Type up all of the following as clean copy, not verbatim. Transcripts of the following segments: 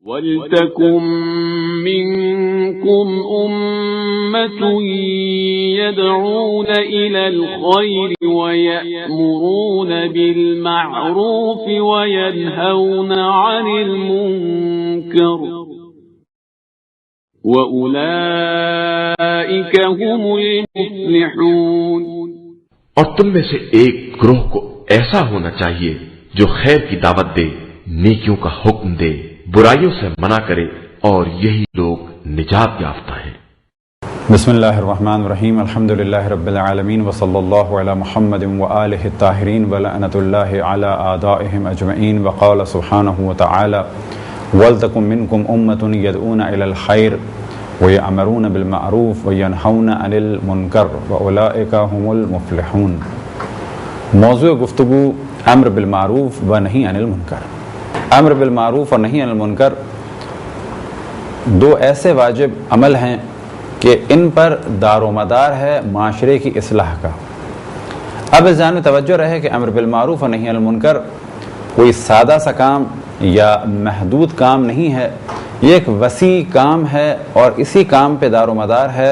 وَلْتَكُن مِّنكُمْ أُمَّةٌ يَدْعُونَ إِلَى الْخَيْرِ وَيَأْمُرُونَ بِالْمَعْرُوفِ وَيَنْهَوْنَ عَنِ الْمُنكَرِ وَأُولَئِكَ هُمُ الْمُفْلِحُونَ۔ اور تم میں سے ایک گروہ کو ایسا ہونا چاہیے جو خیر کی دعوت دے، نیکیوں کا حکم دے، برائیوں سے منع کرے، اور یہی لوگ نجات یافتہ ہیں۔ بسم اللہ الرحمن الرحیم، الحمدللہ رب العالمین، وصلی اللہ علی محمد وآلہ الطاہرین، ولعنۃ اللہ علی اعدائہم اجمعین۔ وقال سبحانہ وتعالی وَلْتَكُن مِّنكُمْ أُمَّةٌ يَدْعُونَ إِلَى الْخَيْرِ وَيَأْمُرُونَ بِالْمَعْرُوفِ وَيَنْهَوْنَ عَنِ الْمُنكَرِ وَأُولَٰئِكَ هُمُ الْمُفْلِحُونَ۔ موضوع گفتگو امر بالمعروف و نہی عن المنکر۔ امر بالمعروف اور نہی عن المنکر دو ایسے واجب عمل ہیں کہ ان پر دار و مدار ہے معاشرے کی اصلاح کا۔ اب اس جانب توجہ رہے کہ امر بالمعروف اور نہی عن المنکر کوئی سادہ سا کام یا محدود کام نہیں ہے، یہ ایک وسیع کام ہے، اور اسی کام پہ دار و مدار ہے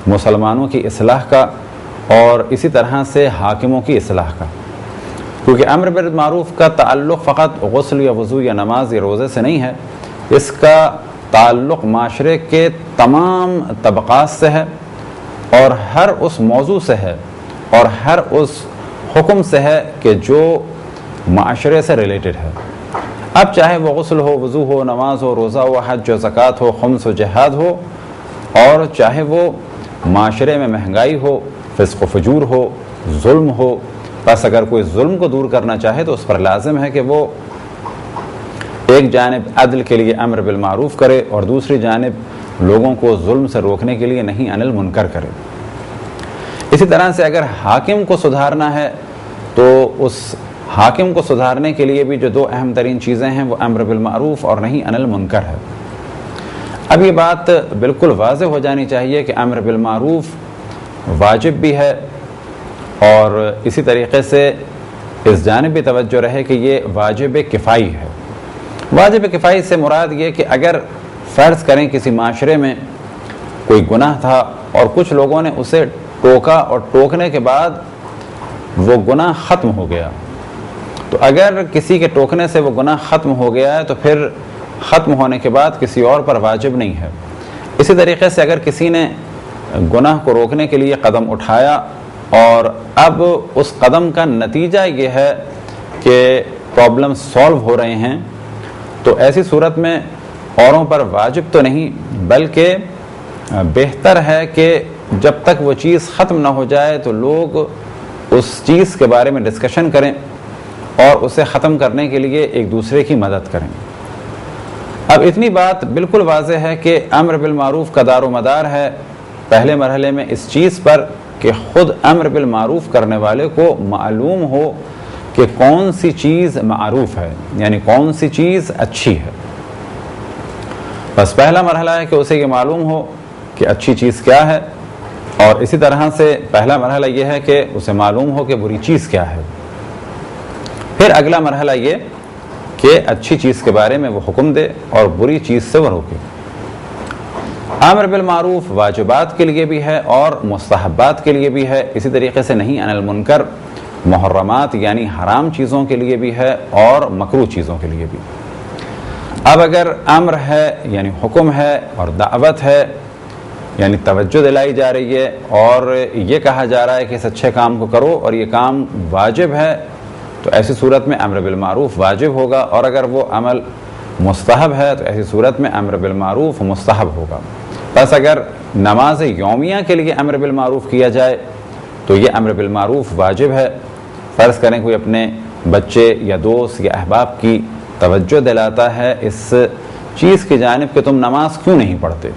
مسلمانوں کی اصلاح کا اور اسی طرح سے حاکموں کی اصلاح کا۔ کیونکہ امر بالمعروف کا تعلق فقط غسل یا وضو یا نماز یا روزے سے نہیں ہے، اس کا تعلق معاشرے کے تمام طبقات سے ہے، اور ہر اس موضوع سے ہے، اور ہر اس حکم سے ہے کہ جو معاشرے سے ریلیٹڈ ہے۔ اب چاہے وہ غسل ہو، وضو ہو، نماز ہو، روزہ ہو، حج و زکوٰۃ ہو، خمس و جہاد ہو، اور چاہے وہ معاشرے میں مہنگائی ہو، فسق و فجور ہو، ظلم ہو، بس اگر کوئی ظلم کو دور کرنا چاہے تو اس پر لازم ہے کہ وہ ایک جانب عدل کے لیے امر بالمعروف کرے اور دوسری جانب لوگوں کو ظلم سے روکنے کے لیے نہی عن المنکر کرے۔ اسی طرح سے اگر حاکم کو سدھارنا ہے تو اس حاکم کو سدھارنے کے لیے بھی جو دو اہم ترین چیزیں ہیں وہ امر بالمعروف اور نہی عن المنکر ہے۔ اب یہ بات بالکل واضح ہو جانی چاہیے کہ امر بالمعروف واجب بھی ہے، اور اسی طریقے سے اس جانب بھی توجہ رہے کہ یہ واجب کفائی ہے۔ واجب کفائی سے مراد یہ کہ اگر فرض کریں کسی معاشرے میں کوئی گناہ تھا اور کچھ لوگوں نے اسے ٹوکا، اور ٹوکنے کے بعد وہ گناہ ختم ہو گیا، تو اگر کسی کے ٹوکنے سے وہ گناہ ختم ہو گیا ہے تو پھر ختم ہونے کے بعد کسی اور پر واجب نہیں ہے۔ اسی طریقے سے اگر کسی نے گناہ کو روکنے کے لیے قدم اٹھایا اور اب اس قدم کا نتیجہ یہ ہے کہ پرابلم سالو ہو رہے ہیں، تو ایسی صورت میں اوروں پر واجب تو نہیں، بلکہ بہتر ہے کہ جب تک وہ چیز ختم نہ ہو جائے تو لوگ اس چیز کے بارے میں ڈسکشن کریں اور اسے ختم کرنے کے لیے ایک دوسرے کی مدد کریں۔ اب اتنی بات بالکل واضح ہے کہ امر بالمعروف کا دار و مدار ہے پہلے مرحلے میں اس چیز پر کہ خود امر بالمعروف کرنے والے کو معلوم ہو کہ کون سی چیز معروف ہے، یعنی کون سی چیز اچھی ہے۔ بس پہلا مرحلہ ہے کہ اسے یہ معلوم ہو کہ اچھی چیز کیا ہے، اور اسی طرح سے پہلا مرحلہ یہ ہے کہ اسے معلوم ہو کہ بری چیز کیا ہے۔ پھر اگلا مرحلہ یہ کہ اچھی چیز کے بارے میں وہ حکم دے اور بری چیز سے وہ روکے۔ امر بالمعروف واجبات کے لیے بھی ہے اور مستحبات کے لیے بھی ہے، اسی طریقے سے نہی عن المنکر محرمات یعنی حرام چیزوں کے لیے بھی ہے اور مکروہ چیزوں کے لیے بھی۔ اب اگر امر ہے یعنی حکم ہے اور دعوت ہے یعنی توجہ دلائی جا رہی ہے اور یہ کہا جا رہا ہے کہ اس اچھے کام کو کرو اور یہ کام واجب ہے، تو ایسی صورت میں امر بالمعروف واجب ہوگا، اور اگر وہ عمل مستحب ہے تو ایسی صورت میں امر بالمعروف مستحب ہوگا۔ بس اگر نماز یومیہ کے لیے امر بالمعروف کیا جائے تو یہ امر بالمعروف واجب ہے۔ فرض کریں کوئی اپنے بچے یا دوست یا احباب کی توجہ دلاتا ہے اس چیز کی جانب کہ تم نماز کیوں نہیں پڑھتے،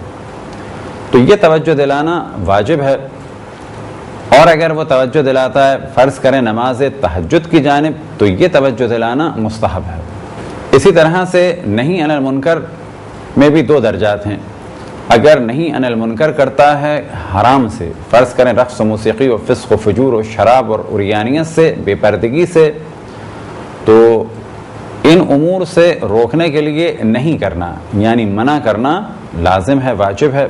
تو یہ توجہ دلانا واجب ہے۔ اور اگر وہ توجہ دلاتا ہے فرض کریں نماز تہجد کی جانب تو یہ توجہ دلانا مستحب ہے۔ اسی طرح سے نہی عن المنکر میں بھی دو درجات ہیں۔ اگر نہی عن المنکر کرتا ہے حرام سے، فرض کریں رقص و موسیقی و فسق و فجور و شراب اور عریانیت سے، بے پردگی سے، تو ان امور سے روکنے کے لیے نہیں کرنا، یعنی منع کرنا لازم ہے، واجب ہے،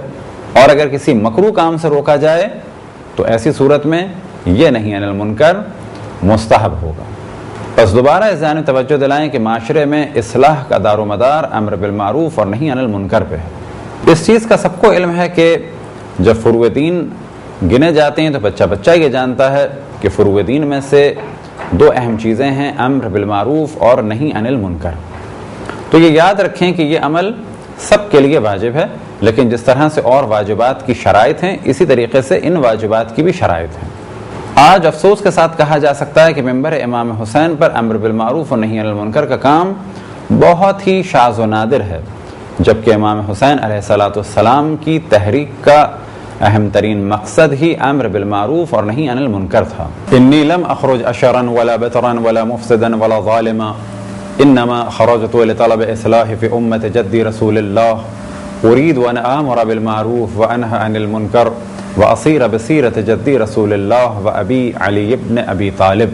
اور اگر کسی مکروہ کام سے روکا جائے تو ایسی صورت میں یہ نہیں عن المنکر مستحب ہوگا۔ بس دوبارہ اس جانب توجہ دلائیں کہ معاشرے میں اصلاح کا دار و مدار امر بالمعروف اور نہیں عن المنکر پہ ہے۔ اس چیز کا سب کو علم ہے کہ جب فروع دین گنے جاتے ہیں تو بچہ بچہ یہ جانتا ہے کہ فروع دین میں سے دو اہم چیزیں ہیں، امر بالمعروف اور نہیں عن المنکر۔ تو یہ یاد رکھیں کہ یہ عمل سب کے لیے واجب ہے، لیکن جس طرح سے اور واجبات کی شرائط ہیں اسی طریقے سے ان واجبات کی بھی شرائط ہیں۔ آج افسوس کے ساتھ کہا جا سکتا ہے کہ ممبر امام حسین پر امر بالمعروف اور نہیں عن المنکر کا کام بہت ہی شاذ و نادر ہے، جبکہ امام حسین علیہ السلام کی تحریک کا اہم ترین مقصد ہی امر بالمعروف اور نہیں عن المنکر تھا۔ انی لم اخرج اشرا ولا بطرا ولا مفسدا ولا ظالما انما خرجت لطلب اصلاح فی امت جدی رسول اللہ اريد ان امر بالمعروف وانهى عن المنکر واصیر بصیرت جدی رسول اللہ و ابی علی ابن ابی طالب،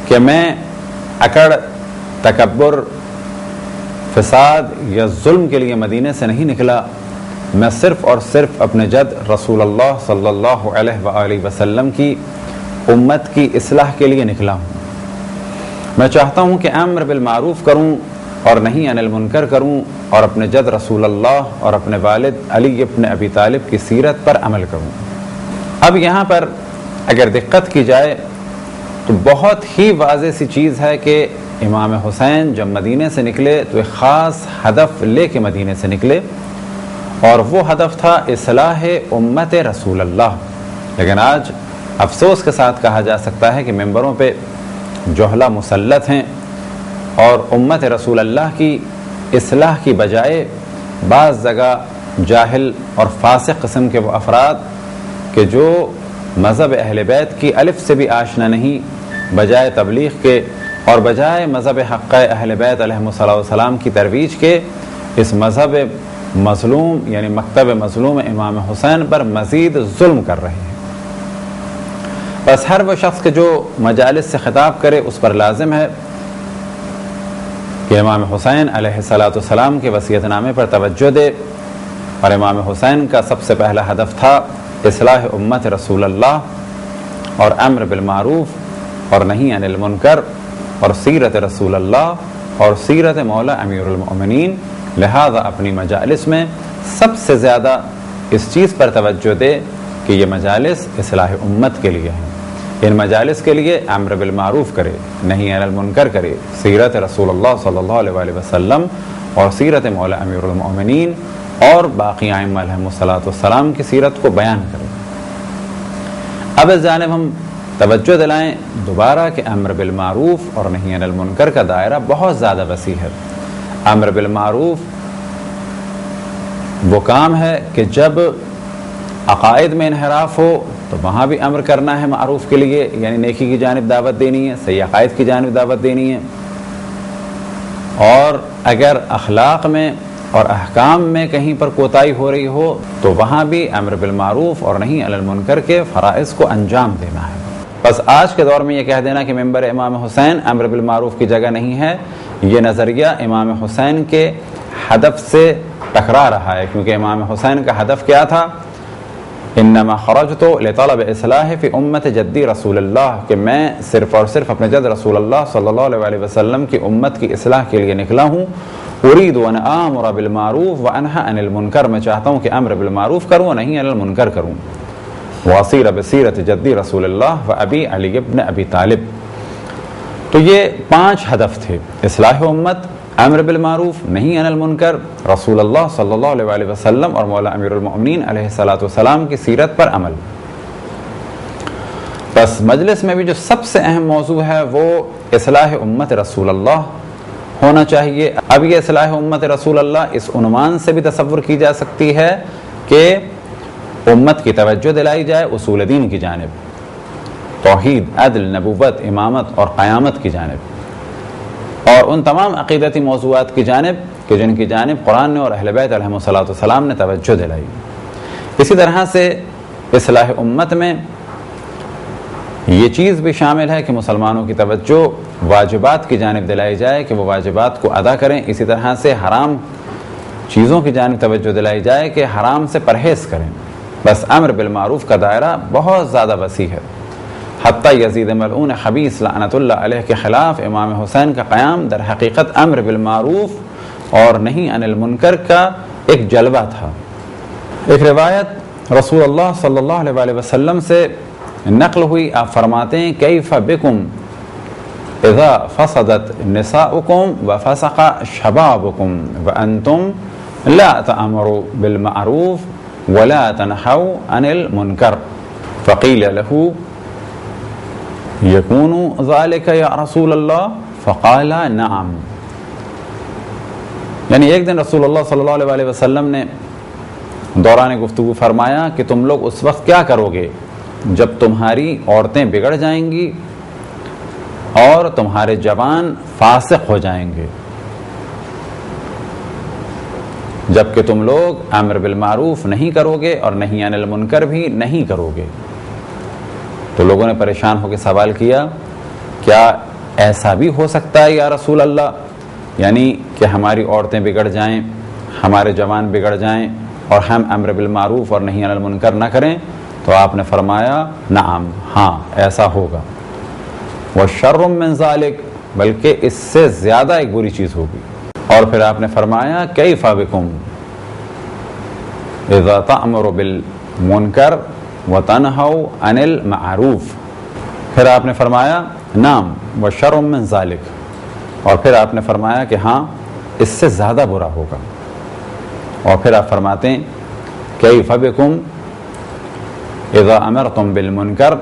کہ میں اکڑ، تکبر، فساد یا ظلم کے لیے مدینے سے نہیں نکلا، میں صرف اور صرف اپنے جد رسول اللہ صلی اللہ علیہ وآلہ وسلم کی امت کی اصلاح کے لیے نکلا ہوں۔ میں چاہتا ہوں کہ امر بالمعروف کروں اور نہیں عن المنکر کروں، اور اپنے جد رسول اللہ اور اپنے والد علی ابن ابی طالب کی سیرت پر عمل کروں۔ اب یہاں پر اگر دقت کی جائے تو بہت ہی واضح سی چیز ہے کہ امام حسین جب مدینے سے نکلے تو ایک خاص ہدف لے کے مدینے سے نکلے، اور وہ ہدف تھا اصلاح امت رسول اللہ۔ لیکن آج افسوس کے ساتھ کہا جا سکتا ہے کہ ممبروں پہ جہلہ مسلط ہیں، اور امت رسول اللہ کی اصلاح کی بجائے بعض جگہ جاہل اور فاسق قسم کے وہ افراد کہ جو مذہب اہل بیت کی الف سے بھی آشنا نہیں، بجائے تبلیغ کے اور بجائے مذہب حق اہل بیت علیہ السلام کی ترویج کے، اس مذہب مظلوم یعنی مکتب مظلوم امام حسین پر مزید ظلم کر رہے ہیں۔ بس ہر وہ شخص کے جو مجالس سے خطاب کرے اس پر لازم ہے کہ امام حسین علیہ السلام کے وصیت نامے پر توجہ دے، اور امام حسین کا سب سے پہلا ہدف تھا اصلاح امت رسول اللہ اور امر بالمعروف اور نہیں عن المنکر اور سیرت رسول اللہ اور سیرت مولا امیر المؤمنین۔ لہذا اپنی مجالس میں سب سے زیادہ اس چیز پر توجہ دے کہ یہ مجالس اصلاح امت کے لیے ہیں، ان مجالس کے لیے امر بالمعروف کرے، نہیں عن المنکر کرے، سیرت رسول اللہ صلی اللہ علیہ وآلہ وسلم اور سیرت مولا امیر المؤمنین اور باقی ائمہ علیہم السلام کی سیرت کو بیان کرے۔ اب اس جانب ہم توجہ دلائیں دوبارہ کہ امر بالمعروف اور نہیں عن المنکر کا دائرہ بہت زیادہ وسیع ہے۔ امر بالمعروف وہ کام ہے کہ جب عقائد میں انحراف ہو تو وہاں بھی امر کرنا ہے معروف کے لیے، یعنی نیکی کی جانب دعوت دینی ہے، صحیح عقائد کی جانب دعوت دینی ہے، اور اگر اخلاق میں اور احکام میں کہیں پر کوتاہی ہو رہی ہو تو وہاں بھی امر بالمعروف اور نہیں عن المنکر کے فرائض کو انجام دینا ہے۔ بس آج کے دور میں یہ کہہ دینا کہ ممبر امام حسین امر بالمعروف کی جگہ نہیں ہے، یہ نظریہ امام حسین کے ہدف سے ٹکرا رہا ہے، کیونکہ امام حسین کا ہدف کیا تھا؟ انما خرجت لطلب اصلاح فی امت جدی رسول اللہ، کہ میں صرف اور صرف اپنے جد رسول اللہ صلی اللہ علیہ وآلہ وسلم کی امت کی اصلاح کے لیے نکلا ہوں۔ اريد ان امر بالمعروف وانهى عن المنکر، میں چاہتا ہوں کہ امر بالمعروف کروں نہیں عن المنکر کروں۔ واصیر بصیرت جدی رسول اللہ و ابی علی ابن ابی طالب۔ تو یہ 5 ہدف تھے: اصلاح امت، امر بالمعروف، نہیں عن المنکر، رسول اللہ صلی اللہ علیہ وآلہ وسلم اور مولا امیر المؤمنین علیہ السلام کی سیرت پر عمل۔ بس مجلس میں بھی جو سب سے اہم موضوع ہے وہ اصلاح امت رسول اللہ ہونا چاہیے۔ اب یہ اصلاح امت رسول اللہ اس عنوان سے بھی تصور کی جا سکتی ہے کہ امت کی توجہ دلائی جائے اصول دین کی جانب، توحید، عدل، نبوت، امامت اور قیامت کی جانب، اور ان تمام عقیدتی موضوعات کی جانب کہ جن کی جانب قرآن نے اور اہل بیت علیہم السلام نے توجہ دلائی۔ اسی طرح سے اصلاح امت میں یہ چیز بھی شامل ہے کہ مسلمانوں کی توجہ واجبات کی جانب دلائی جائے کہ وہ واجبات کو ادا کریں، اسی طرح سے حرام چیزوں کی جانب توجہ دلائی جائے کہ حرام سے پرہیز کریں۔ بس امر بالمعروف کا دائرہ بہت زیادہ وسیع ہے، حتیٰ یزید ملعون خبیث لعنت اللہ علیہ کے خلاف امام حسین کا قیام در حقیقت امر بالمعروف اور نہی عن المنکر کا ایک جلوہ تھا۔ ایک روایت رسول اللہ صلی اللہ علیہ وآلہ وسلم سے نقل ہوئی، آپ فرماتے ہیں کیف بکم اذا فسدت نساؤکم وفسق شبابکم وانتم لا تأمروا بالمعروف ولا تنحوا عن المنکر فقیل له یکون ذالک یا رسول اللہ فقال نعم۔ یعنی ایک دن رسول اللہ صلی اللہ علیہ وسلم نے دوران گفتگو فرمایا کہ تم لوگ اس وقت کیا کرو گے جب تمہاری عورتیں بگڑ جائیں گی اور تمہارے جوان فاسق ہو جائیں گے، جبکہ تم لوگ امر بالمعروف نہیں کرو گے اور نہی عن المنکر بھی نہیں کرو گے۔ تو لوگوں نے پریشان ہو کے سوال کیا کیا ایسا بھی ہو سکتا ہے یا رسول اللہ، یعنی کہ ہماری عورتیں بگڑ جائیں، ہمارے جوان بگڑ جائیں اور ہم امر بالمعروف اور نہی عن المنکر نہ کریں؟ تو آپ نے فرمایا نعم، ہاں ایسا ہوگا، وَشَرٌ مِّن ذَلِكَ، بلکہ اس سے زیادہ ایک بری چیز ہوگی۔ اور پھر آپ نے فرمایا کیف بکم اذا تأمر بالمنکر وَتَنْهَوْا عَنِ الْمَعْرُوفِ، پھر آپ نے فرمایا نعم وَشَرٌ مِّن ذَلِكَ، اور پھر آپ نے فرمایا کہ ہاں اس سے زیادہ برا ہوگا۔ اور پھر آپ فرماتے ہیں کیف بکم اذا امرتم بالمنکر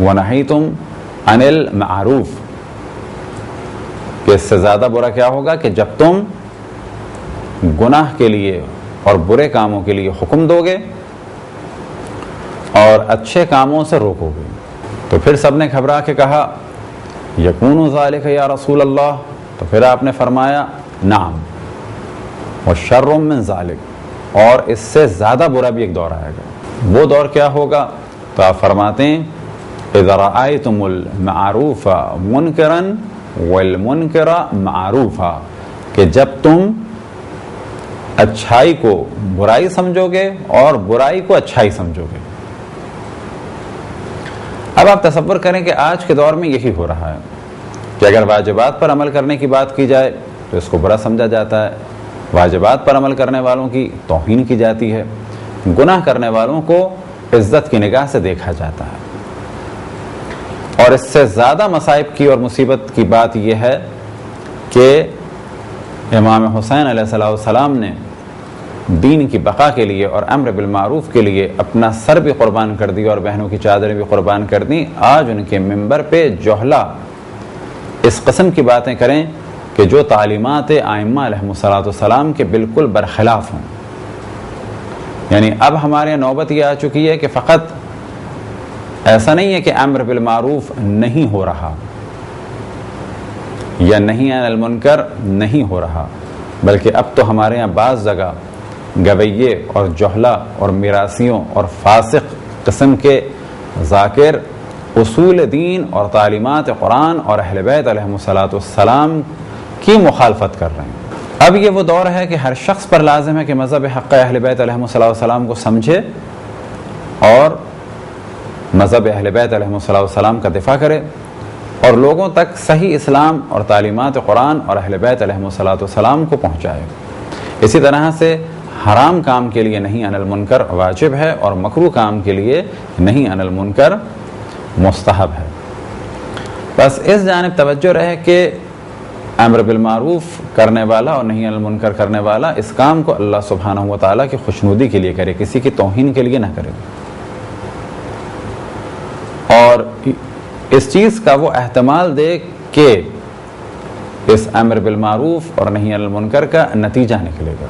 ونہیتم عن المعروف، کہ اس سے زیادہ برا کیا ہوگا کہ جب تم گناہ کے لیے اور برے کاموں کے لیے حکم دو گے اور اچھے کاموں سے روکو گے۔ تو پھر سب نے گھبرا کے کہا یکون ذالک یا رسول اللہ، تو پھر آپ نے فرمایا نعم وشر من ذالک، اور اس سے زیادہ برا بھی ایک دور آئے گا۔ وہ دور کیا ہوگا؟ تو آپ فرماتے ہیں اذا رأیتم المعروف منکرا والمنکر معروفا، کہ جب تم اچھائی کو برائی سمجھو گے اور برائی کو اچھائی سمجھو گے۔ اب آپ تصور کریں کہ آج کے دور میں یہی ہو رہا ہے کہ اگر واجبات پر عمل کرنے کی بات کی جائے تو اس کو برا سمجھا جاتا ہے، واجبات پر عمل کرنے والوں کی توہین کی جاتی ہے، گناہ کرنے والوں کو عزت کی نگاہ سے دیکھا جاتا ہے۔ اور اس سے زیادہ مصائب کی اور مصیبت کی بات یہ ہے کہ امام حسین علیہ السلام نے دین کی بقا کے لیے اور امر بالمعروف کے لیے اپنا سر بھی قربان کر دی اور بہنوں کی چادریں بھی قربان کر دیں۔ آج ان کے منبر پہ جوہلا اس قسم کی باتیں کریں کہ جو تعلیمات ائمہ علیہ السلام کے بالکل برخلاف ہوں۔ یعنی اب ہمارے نوبت یہ آ چکی ہے کہ فقط ایسا نہیں ہے کہ امر بالمعروف نہیں ہو رہا یا نہی عن المنکر نہیں ہو رہا، بلکہ اب تو ہمارے یہاں بعض جگہ گویے اور جوہلا اور میراثیوں اور فاسق قسم کے ذاکر اصول دین اور تعلیمات قرآن اور اہل بیت علیہ السلام کی مخالفت کر رہے ہیں۔ اب یہ وہ دور ہے کہ ہر شخص پر لازم ہے کہ مذہب حق اہل بیت علیہ السلام کو سمجھے اور مذہب اہل بیت علیہ السلام کا دفاع کرے اور لوگوں تک صحیح اسلام اور تعلیمات قرآن اور اہل بیت علیہ السلام کو پہنچائے۔ اسی طرح سے حرام کام کے لیے نہی عن المنکر واجب ہے اور مکروہ کام کے لیے نہی عن المنکر مستحب ہے۔ بس اس جانب توجہ رہے کہ امر بالمعروف کرنے والا اور نہی عن المنکر کرنے والا اس کام کو اللہ سبحانہ و تعالیٰ کی خوشنودی کے لیے کرے، کسی کی توہین کے لیے نہ کرے۔ اور اس چیز کا وہ احتمال دے کہ اس امر بالمعروف اور نہی عن المنکر کا نتیجہ نکلے گا۔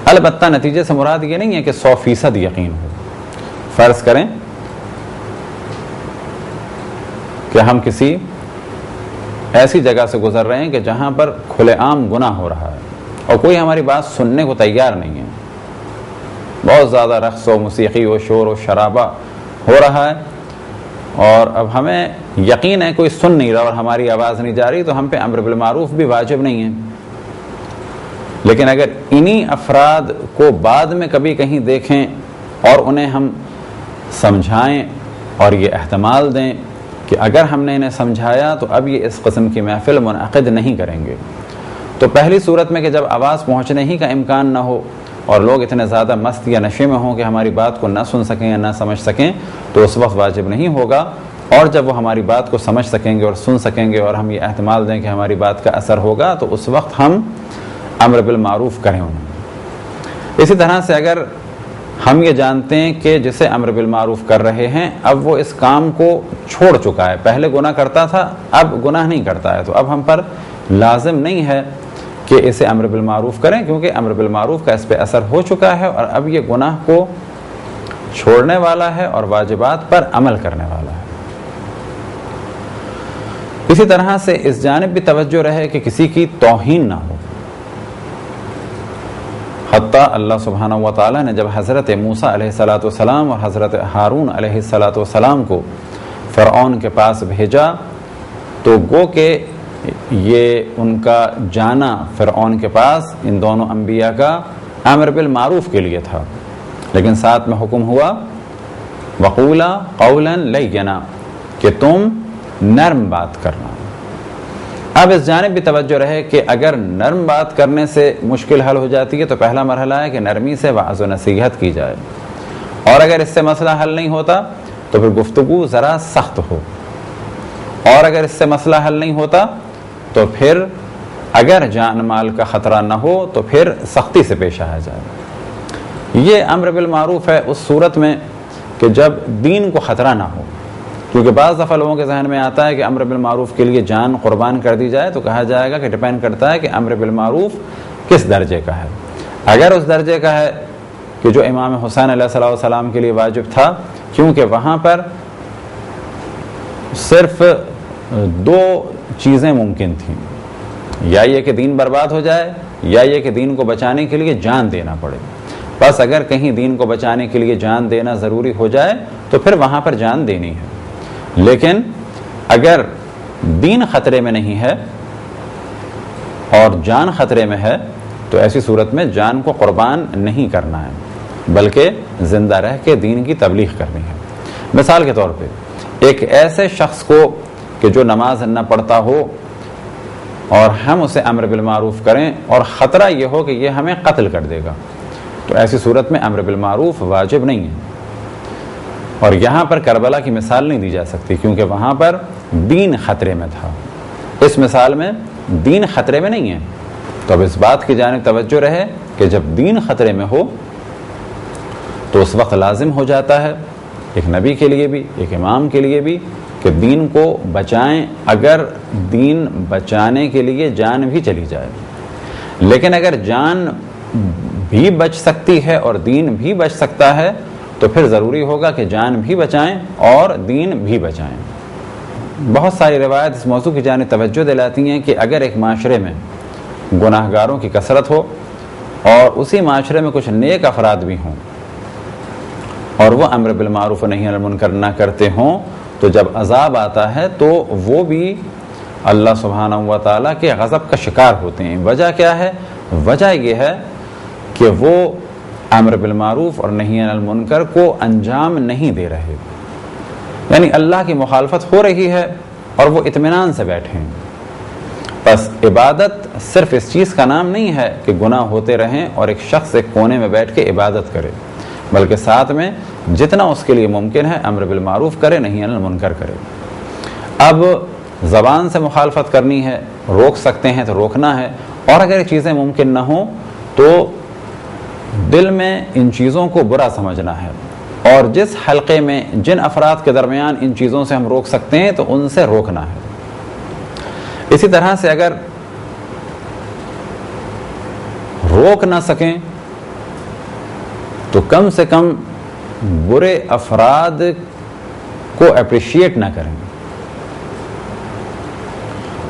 البتہ نتیجے سے مراد یہ نہیں ہے کہ 100% یقین ہو۔ فرض کریں کہ ہم کسی ایسی جگہ سے گزر رہے ہیں کہ جہاں پر کھلے عام گناہ ہو رہا ہے اور کوئی ہماری بات سننے کو تیار نہیں ہے، بہت زیادہ رقص و موسیقی و شور و شرابہ ہو رہا ہے اور اب ہمیں یقین ہے کوئی سن نہیں رہا اور ہماری آواز نہیں جا رہی، تو ہم پہ امر بالمعروف بھی واجب نہیں ہے۔ لیکن اگر انہی افراد کو بعد میں کبھی کہیں دیکھیں اور انہیں ہم سمجھائیں اور یہ احتمال دیں کہ اگر ہم نے انہیں سمجھایا تو اب یہ اس قسم کی محفل منعقد نہیں کریں گے، تو پہلی صورت میں کہ جب آواز پہنچنے ہی کا امکان نہ ہو اور لوگ اتنے زیادہ مست یا نشے میں ہوں کہ ہماری بات کو نہ سن سکیں یا نہ سمجھ سکیں، تو اس وقت واجب نہیں ہوگا، اور جب وہ ہماری بات کو سمجھ سکیں گے اور سن سکیں گے اور ہم یہ احتمال دیں کہ ہماری بات کا اثر ہوگا، تو اس وقت ہم امر بالمعروف کریں انہیں۔ اسی طرح سے اگر ہم یہ جانتے ہیں کہ جسے امر بالمعروف کر رہے ہیں اب وہ اس کام کو چھوڑ چکا ہے، پہلے گناہ کرتا تھا اب گناہ نہیں کرتا ہے، تو اب ہم پر لازم نہیں ہے کہ اسے امر بالمعروف کریں، کیونکہ امر بالمعروف کا اس پہ اثر ہو چکا ہے اور اب یہ گناہ کو چھوڑنے والا ہے اور واجبات پر عمل کرنے والا ہے۔ اسی طرح سے اس جانب بھی توجہ رہے کہ کسی کی توہین نہ ہو۔ حتیٰ اللہ سبحانہ و تعالیٰ نے جب حضرت موسیٰ علیہ السلام اور حضرت ہارون علیہ السلام کو فرعون کے پاس بھیجا تو گو کہ یہ ان کا جانا فرعون کے پاس ان دونوں انبیاء کا امر بالمعروف کے لیے تھا، لیکن ساتھ میں حکم ہوا وقولا قولا لینا کہ تم نرم بات کرنا۔ اب اس جانب بھی توجہ رہے کہ اگر نرم بات کرنے سے مشکل حل ہو جاتی ہے تو پہلا مرحلہ ہے کہ نرمی سے وعظ و نصیحت کی جائے، اور اگر اس سے مسئلہ حل نہیں ہوتا تو پھر گفتگو ذرا سخت ہو، اور اگر اس سے مسئلہ حل نہیں ہوتا تو پھر اگر جان مال کا خطرہ نہ ہو تو پھر سختی سے پیش آیا جائے۔ یہ امر بالمعروف ہے اس صورت میں کہ جب دین کو خطرہ نہ ہو، کیونکہ بعض دفعہ لوگوں کے ذہن میں آتا ہے کہ امر بالمعروف کے لیے جان قربان کر دی جائے، تو کہا جائے گا کہ ڈیپینڈ کرتا ہے کہ امر بالمعروف کس درجے کا ہے۔ اگر اس درجے کا ہے کہ جو امام حسین علیہ السلام کے لیے واجب تھا، کیونکہ وہاں پر صرف دو چیزیں ممکن تھیں، یا یہ کہ دین برباد ہو جائے یا یہ کہ دین کو بچانے کے لیے جان دینا پڑے۔ بس اگر کہیں دین کو بچانے کے لیے جان دینا ضروری ہو جائے تو پھر وہاں پر جان دینی ہے، لیکن اگر دین خطرے میں نہیں ہے اور جان خطرے میں ہے تو ایسی صورت میں جان کو قربان نہیں کرنا ہے، بلکہ زندہ رہ کے دین کی تبلیغ کرنی ہے۔ مثال کے طور پہ ایک ایسے شخص کو کہ جو نماز نہ پڑھتا ہو اور ہم اسے امر بالمعروف کریں اور خطرہ یہ ہو کہ یہ ہمیں قتل کر دے گا، تو ایسی صورت میں امر بالمعروف واجب نہیں ہے۔ اور یہاں پر کربلا کی مثال نہیں دی جا سکتی کیونکہ وہاں پر دین خطرے میں تھا، اس مثال میں دین خطرے میں نہیں ہے، تو اب اس بات کی جانب توجہ رہے کہ جب دین خطرے میں ہو تو اس وقت لازم ہو جاتا ہے ایک نبی کے لیے بھی ایک امام کے لیے بھی کہ دین کو بچائیں، اگر دین بچانے کے لیے جان بھی چلی جائے۔ لیکن اگر جان بھی بچ سکتی ہے اور دین بھی بچ سکتا ہے تو پھر ضروری ہوگا کہ جان بھی بچائیں اور دین بھی بچائیں۔ بہت ساری روایت اس موضوع کی جانب توجہ دلاتی ہیں کہ اگر ایک معاشرے میں گناہ گاروں کی کثرت ہو اور اسی معاشرے میں کچھ نیک افراد بھی ہوں اور وہ امر بالمعروف و نہی عن المنکر نہ کرتے ہوں، تو جب عذاب آتا ہے تو وہ بھی اللہ سبحانہ و تعالیٰ کے غضب کا شکار ہوتے ہیں۔ وجہ کیا ہے؟ وجہ یہ ہے کہ وہ امر بالمعروف اور نہی عن المنکر کو انجام نہیں دے رہے، یعنی اللہ کی مخالفت ہو رہی ہے اور وہ اطمینان سے بیٹھے ہیں۔ بس عبادت صرف اس چیز کا نام نہیں ہے کہ گناہ ہوتے رہیں اور ایک شخص ایک کونے میں بیٹھ کے عبادت کرے، بلکہ ساتھ میں جتنا اس کے لیے ممکن ہے امر بالمعروف کرے نہی عن المنکر کرے۔ اب زبان سے مخالفت کرنی ہے، روک سکتے ہیں تو روکنا ہے، اور اگر یہ چیزیں ممکن نہ ہوں تو دل میں ان چیزوں کو برا سمجھنا ہے، اور جس حلقے میں جن افراد کے درمیان ان چیزوں سے ہم روک سکتے ہیں تو ان سے روکنا ہے۔ اسی طرح سے اگر روک نہ سکیں تو کم سے کم برے افراد کو اپریشیٹ نہ کریں،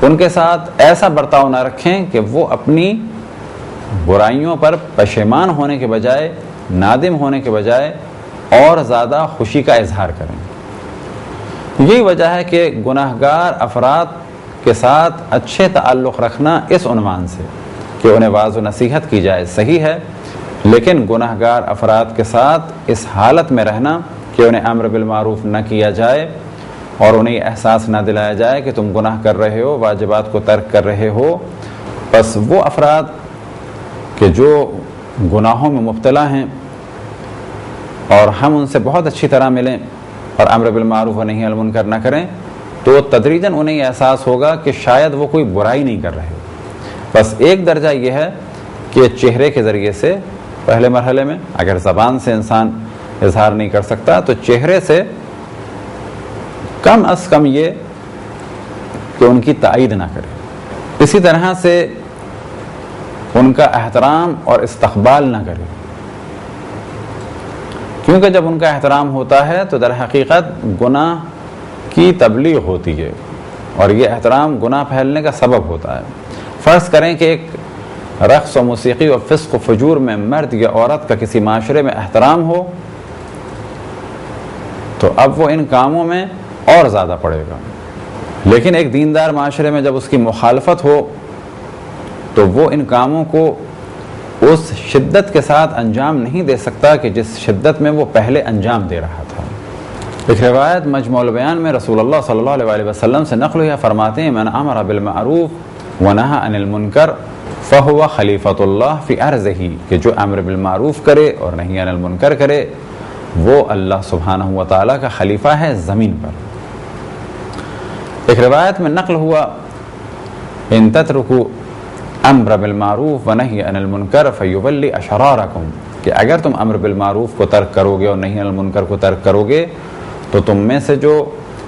ان کے ساتھ ایسا برتاؤ نہ رکھیں کہ وہ اپنی برائیوں پر پشیمان ہونے کے بجائے، نادم ہونے کے بجائے اور زیادہ خوشی کا اظہار کریں۔ یہی وجہ ہے کہ گناہگار افراد کے ساتھ اچھے تعلق رکھنا اس عنوان سے کہ انہیں واعظ و نصیحت کی جائے صحیح ہے، لیکن گناہگار افراد کے ساتھ اس حالت میں رہنا کہ انہیں امر بالمعروف نہ کیا جائے اور انہیں احساس نہ دلایا جائے کہ تم گناہ کر رہے ہو، واجبات کو ترک کر رہے ہو۔ بس وہ افراد کہ جو گناہوں میں مبتلا ہیں اور ہم ان سے بہت اچھی طرح ملیں اور امر بالمعروف و نہی عن المنکر نہ کریں، تو تدریجاً انہیں یہ احساس ہوگا کہ شاید وہ کوئی برائی نہیں کر رہے۔ بس ایک درجہ یہ ہے کہ چہرے کے ذریعے سے پہلے مرحلے میں، اگر زبان سے انسان اظہار نہیں کر سکتا تو چہرے سے کم از کم یہ کہ ان کی تائید نہ کرے۔ اسی طرح سے ان کا احترام اور استقبال نہ کرے، کیونکہ جب ان کا احترام ہوتا ہے تو در حقیقت گناہ کی تبلیغ ہوتی ہے اور یہ احترام گناہ پھیلنے کا سبب ہوتا ہے۔ فرض کریں کہ ایک رقص و موسیقی و فسق و فجور میں مرد یا عورت کا کسی معاشرے میں احترام ہو تو اب وہ ان کاموں میں اور زیادہ پڑے گا، لیکن ایک دیندار معاشرے میں جب اس کی مخالفت ہو تو وہ ان کاموں کو اس شدت کے ساتھ انجام نہیں دے سکتا کہ جس شدت میں وہ پہلے انجام دے رہا تھا۔ ایک روایت مجموع البیان میں رسول اللہ صلی اللہ علیہ وسلم سے نقل ہے، فرماتے ہیں من امر بالمعروف ونہى عن المنکر فہو خلیفۃ اللہ فی ارضہ، کہ جو امر بالمعروف کرے اور نہی عن المنکر کرے وہ اللہ سبحانہ و تعالیٰ کا خلیفہ ہے زمین پر۔ ایک روایت میں نقل ہوا ان تترکوا امر بالمعروف ونہی عن المنکر فیولی اشرارکم، کہ اگر تم امر بالمعروف کو ترک کرو گے اور نہی عن المنکر کو ترک کرو گے تو تم میں سے جو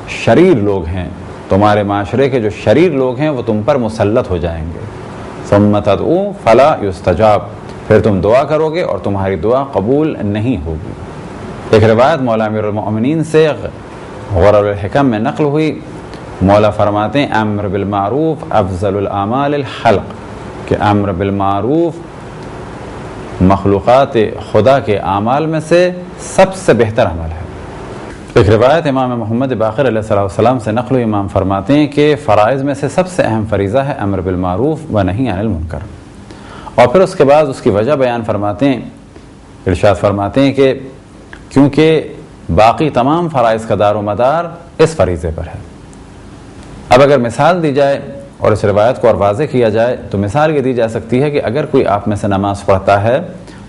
شریر لوگ ہیں، تمہارے معاشرے کے جو شریر لوگ ہیں وہ تم پر مسلط ہو جائیں گے۔ ثم تدعوا فلا یستجاب، پھر تم دعا کرو گے اور تمہاری دعا قبول نہیں ہوگی۔ ایک روایت مولا امیر المؤمنین سے غرر الحکم میں نقل ہوئی، مولا فرماتے ہیں امر بالمعروف افضل الاعمال الخلق، کہ امر بالمعروف مخلوقات خدا کے اعمال میں سے سب سے بہتر عمل ہے۔ ایک روایت امام محمد باقر علیہ السلام سے نقل ہوئی، امام فرماتے ہیں کہ فرائض میں سے سب سے اہم فریضہ ہے امر بالمعروف و نہی عن المنکر، اور پھر اس کے بعد اس کی وجہ بیان فرماتے ہیں، ارشاد فرماتے ہیں کہ کیونکہ باقی تمام فرائض کا دار و مدار اس فریضے پر ہے۔ اب اگر مثال دی جائے اور اس روایت کو اور واضح کیا جائے تو مثال یہ دی جا سکتی ہے کہ اگر کوئی آپ میں سے نماز پڑھتا ہے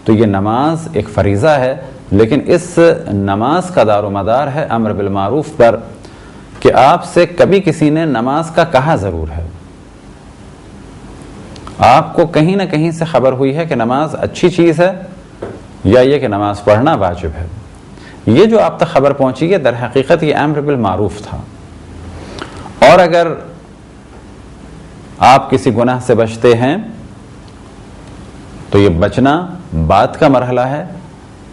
تو یہ نماز ایک فریضہ ہے، لیکن اس نماز کا دار و مدار ہے امر بالمعروف پر، کہ آپ سے کبھی کسی نے نماز کا کہا ضرور ہے، آپ کو کہیں نہ کہیں سے خبر ہوئی ہے کہ نماز اچھی چیز ہے یا یہ کہ نماز پڑھنا واجب ہے، یہ جو آپ تک خبر پہنچی ہے در حقیقت یہ امر بالمعروف تھا۔ اور اگر آپ کسی گناہ سے بچتے ہیں تو یہ بچنا بات کا مرحلہ ہے،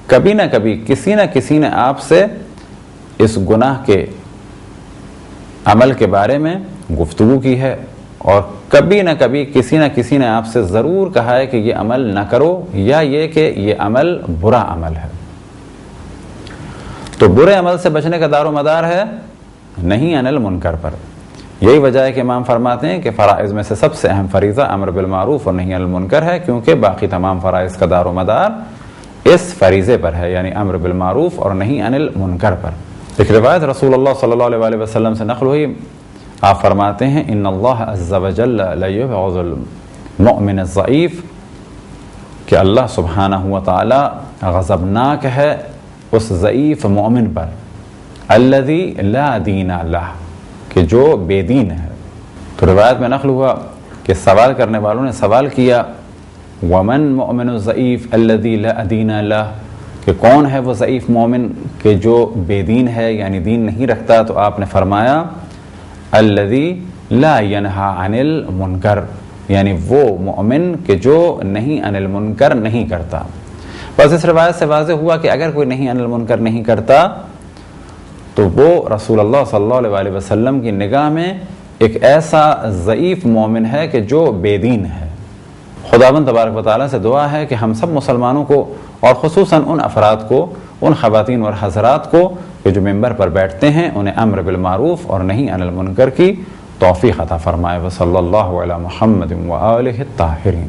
کبھی نہ کبھی کسی نہ کسی نے آپ سے اس گناہ کے عمل کے بارے میں گفتگو کی ہے، اور کبھی نہ کبھی کسی نہ کسی نے آپ سے ضرور کہا ہے کہ یہ عمل نہ کرو، یا یہ کہ یہ عمل برا عمل ہے۔ تو برے عمل سے بچنے کا دار و مدار ہے نہی عن المنکر پر۔ یہی وجہ ہے کہ امام فرماتے ہیں کہ فرائض میں سے سب سے اہم فریضہ امر بالمعروف اور نہی عن المنکر ہے، کیونکہ باقی تمام فرائض کا دار و مدار اس فریضے پر ہے، یعنی امر بالمعروف اور نہی عن المنکر پر۔ ایک روایت رسول اللہ صلی اللہ علیہ وسلم سے نقل ہوئی، آپ فرماتے ہیں ان اللہ عز وجل لیبغض المؤمن الضعیف، کہ اللہ سبحانہ و تعالی غضبناک ہے اس ضعیف مومن پر، الذی لا دین لہ، کہ جو بے دین ہے۔ تو روایت میں نقل ہوا کہ سوال کرنے والوں نے سوال کیا ومن مؤمن الضعیف الذی لا دین لہ، کہ کون ہے وہ ضعیف مومن کہ جو بے دین ہے یعنی دین نہیں رکھتا؟ تو آپ نے فرمایا الذی لا ینہا عن المنکر، یعنی وہ مومن کہ جو نہیں عن المنکر نہیں کرتا۔ بس اس روایت سے واضح ہوا کہ اگر کوئی نہیں عن المنکر نہیں کرتا تو وہ رسول اللہ صلی اللہ علیہ وسلم کی نگاہ میں ایک ایسا ضعیف مومن ہے کہ جو بے دین ہے۔ خداوند تبارک و تعالیٰ سے دعا ہے کہ ہم سب مسلمانوں کو اور خصوصاً ان افراد کو ان خواتین اور حضرات کو کہ جو ممبر پر بیٹھتے ہیں انہیں امر بالمعروف اور نہی عن المنکر کی توفیق عطا فرمائے۔ وصلی اللہ علی محمد وآلہ الطاہرین۔